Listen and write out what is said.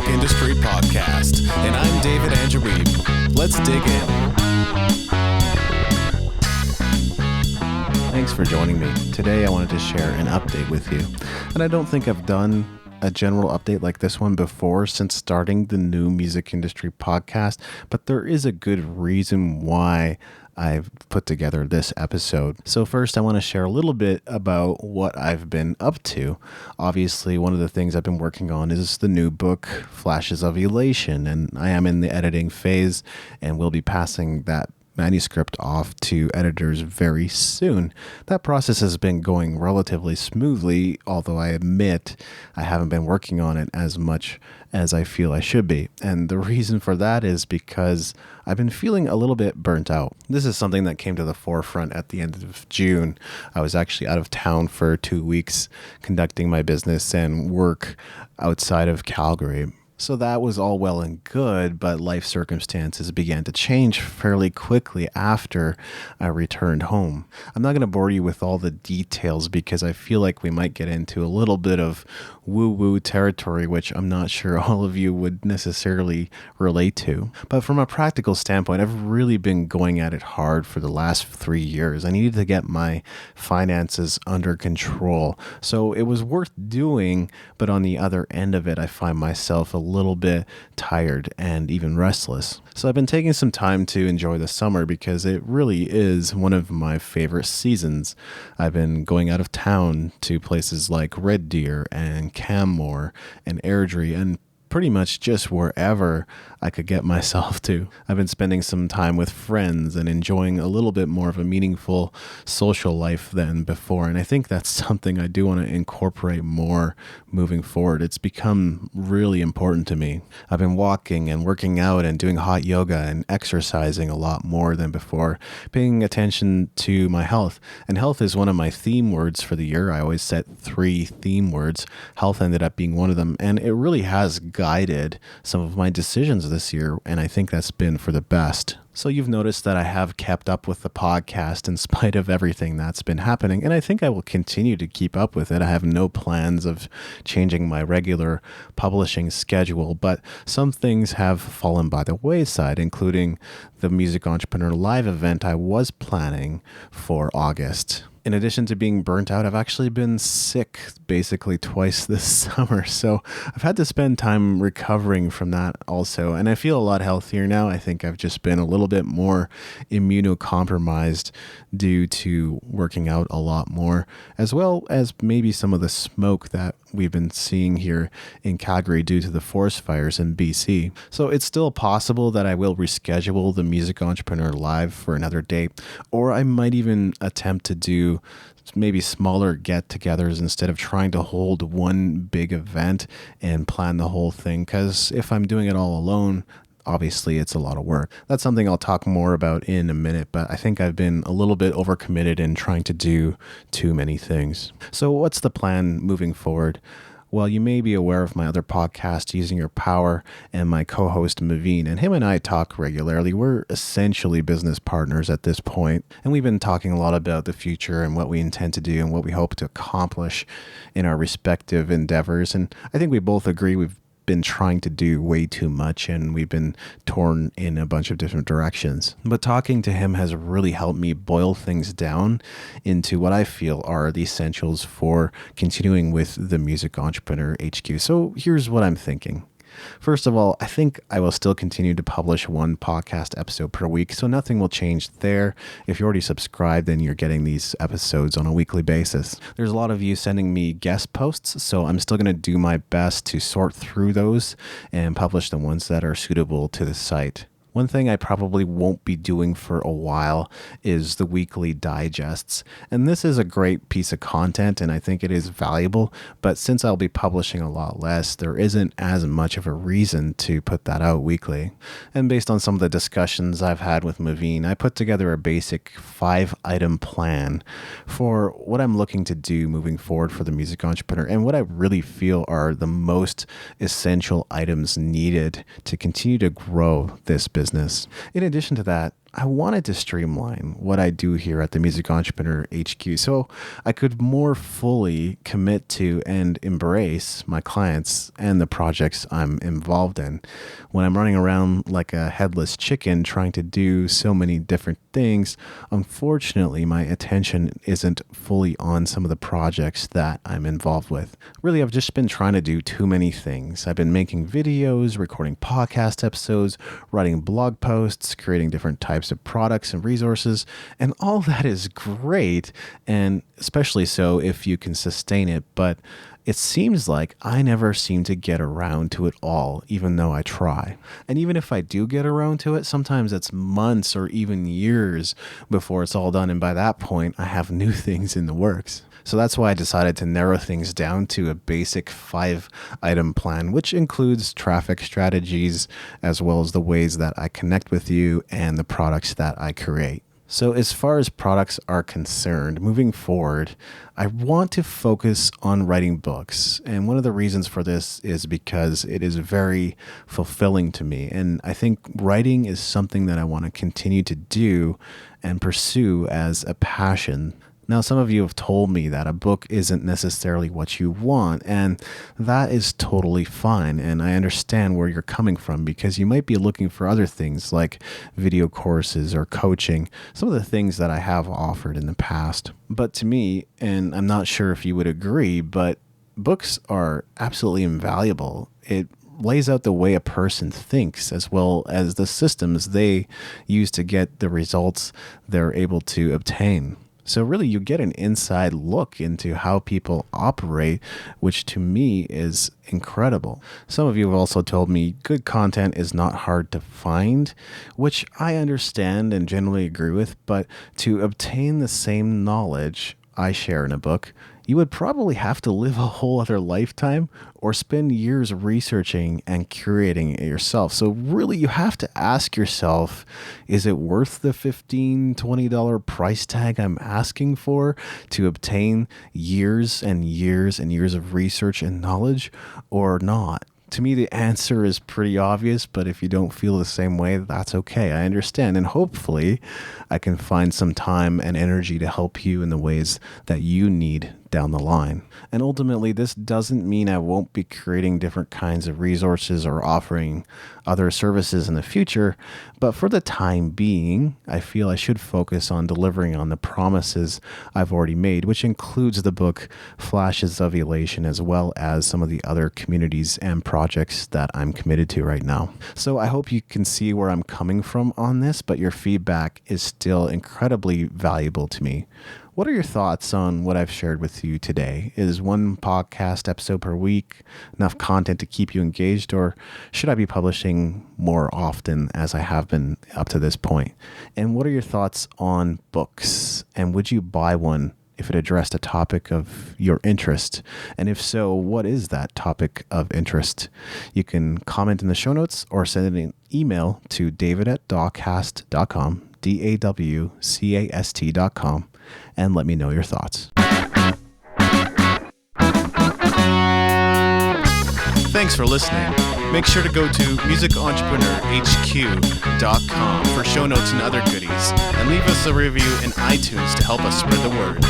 Music Industry Podcast, and I'm David Angeweeb. Let's dig in. Thanks for joining me. Today I wanted to share an update with you. And I don't think I've done a general update like this one before since starting the new Music Industry Podcast, but there is a good reason why I've put together this episode. So first, I want to share a little bit about what I've been up to. Obviously, one of the things I've been working on is the new book, Flashes of Elation, and I am in the editing phase and will be passing that manuscript off to editors very soon. That process has been going relatively smoothly, although I admit I haven't been working on it as much as I feel I should be. And the reason for that is because I've been feeling a little bit burnt out. This is something that came to the forefront at the end of June. I was actually out of town for 2 weeks conducting my business and work outside of Calgary. So that was all well and good, but life circumstances began to change fairly quickly after I returned home. I'm not going to bore you with all the details because I feel like we might get into a little bit of woo-woo territory, which I'm not sure all of you would necessarily relate to. But from a practical standpoint, I've really been going at it hard for the last 3 years. I needed to get my finances under control. So it was worth doing, but on the other end of it, I find myself a little bit tired and even restless. So I've been taking some time to enjoy the summer because it really is one of my favorite seasons. I've been going out of town to places like Red Deer and Canmore and Airdrie and pretty much just wherever I could get myself to. I've been spending some time with friends and enjoying a little bit more of a meaningful social life than before. And I think that's something I do want to incorporate more moving forward. It's become really important to me. I've been walking and working out and doing hot yoga and exercising a lot more than before, paying attention to my health. And health is one of my theme words for the year. I always set 3 theme words. Health ended up being one of them. And it really has guided some of my decisions this year, and I think that's been for the best. So you've noticed that I have kept up with the podcast in spite of everything that's been happening, and I think I will continue to keep up with it. I have no plans of changing my regular publishing schedule, but some things have fallen by the wayside, including the Music Entrepreneur Live event I was planning for August. In addition to being burnt out, I've actually been sick basically twice this summer. So I've had to spend time recovering from that also. And I feel a lot healthier now. I think I've just been a little bit more immunocompromised due to working out a lot more, as well as maybe some of the smoke that we've been seeing here in Calgary due to the forest fires in BC. So it's still possible that I will reschedule the Music Entrepreneur Live for another date, or I might even attempt to do maybe smaller get-togethers instead of trying to hold one big event and plan the whole thing. Because if I'm doing it all alone, obviously it's a lot of work. That's something I'll talk more about in a minute, but I think I've been a little bit overcommitted in trying to do too many things. So what's the plan moving forward? Well, you may be aware of my other podcast, Using Your Power, and my co-host, Maveen, and him and I talk regularly. We're essentially business partners at this point, and we've been talking a lot about the future and what we intend to do and what we hope to accomplish in our respective endeavors. And I think we both agree we've been trying to do way too much and we've been torn in a bunch of different directions. But talking to him has really helped me boil things down into what I feel are the essentials for continuing with the Music Entrepreneur HQ. So here's what I'm thinking. First of all, I think I will still continue to publish 1 podcast episode per week, so nothing will change there. If you're already subscribed, then you're getting these episodes on a weekly basis. There's a lot of you sending me guest posts, so I'm still going to do my best to sort through those and publish the ones that are suitable to the site. One thing I probably won't be doing for a while is the weekly digests. And this is a great piece of content and I think it is valuable, but since I'll be publishing a lot less, there isn't as much of a reason to put that out weekly. And based on some of the discussions I've had with Maveen, I put together a basic 5-item plan for what I'm looking to do moving forward for the Music Entrepreneur and what I really feel are the most essential items needed to continue to grow this business. In addition to that, I wanted to streamline what I do here at the Music Entrepreneur HQ so I could more fully commit to and embrace my clients and the projects I'm involved in. When I'm running around like a headless chicken trying to do so many different things, unfortunately, my attention isn't fully on some of the projects that I'm involved with. Really, I've just been trying to do too many things. I've been making videos, recording podcast episodes, writing blog posts, creating different types of products and resources, and all that is great, and especially so if you can sustain it, but it seems like I never seem to get around to it all, even though I try. And even if I do get around to it, sometimes it's months or even years before it's all done, and by that point, I have new things in the works. So that's why I decided to narrow things down to a basic 5-item plan, which includes traffic strategies, as well as the ways that I connect with you and the products that I create. So as far as products are concerned, moving forward, I want to focus on writing books. And one of the reasons for this is because it is very fulfilling to me. And I think writing is something that I want to continue to do and pursue as a passion. Now, some of you have told me that a book isn't necessarily what you want, and that is totally fine. And I understand where you're coming from because you might be looking for other things like video courses or coaching, some of the things that I have offered in the past. But to me, and I'm not sure if you would agree, but books are absolutely invaluable. It lays out the way a person thinks as well as the systems they use to get the results they're able to obtain. So really, you get an inside look into how people operate, which to me is incredible. Some of you have also told me good content is not hard to find, which I understand and generally agree with, but to obtain the same knowledge I share in a book, you would probably have to live a whole other lifetime or spend years researching and curating it yourself. So really, you have to ask yourself, is it worth the $15, $20 price tag I'm asking for to obtain years and years and years of research and knowledge or not? To me, the answer is pretty obvious, but if you don't feel the same way, that's okay. I understand. And hopefully, I can find some time and energy to help you in the ways that you need down the line. And ultimately, this doesn't mean I won't be creating different kinds of resources or offering other services in the future, but for the time being, I feel I should focus on delivering on the promises I've already made, which includes the book Flashes of Elation, as well as some of the other communities and projects that I'm committed to right now. So I hope you can see where I'm coming from on this, but your feedback is still incredibly valuable to me. What are your thoughts on what I've shared with you today? Is one podcast episode per week enough content to keep you engaged, or should I be publishing more often as I have been up to this point? And what are your thoughts on books? And would you buy one if it addressed a topic of your interest? And if so, what is that topic of interest? You can comment in the show notes or send an email to david@dawcast.com, DAWCAST.com, and let me know your thoughts. Thanks for listening. Make sure to go to musicentrepreneurhq.com for show notes and other goodies, and leave us a review in iTunes to help us spread the word.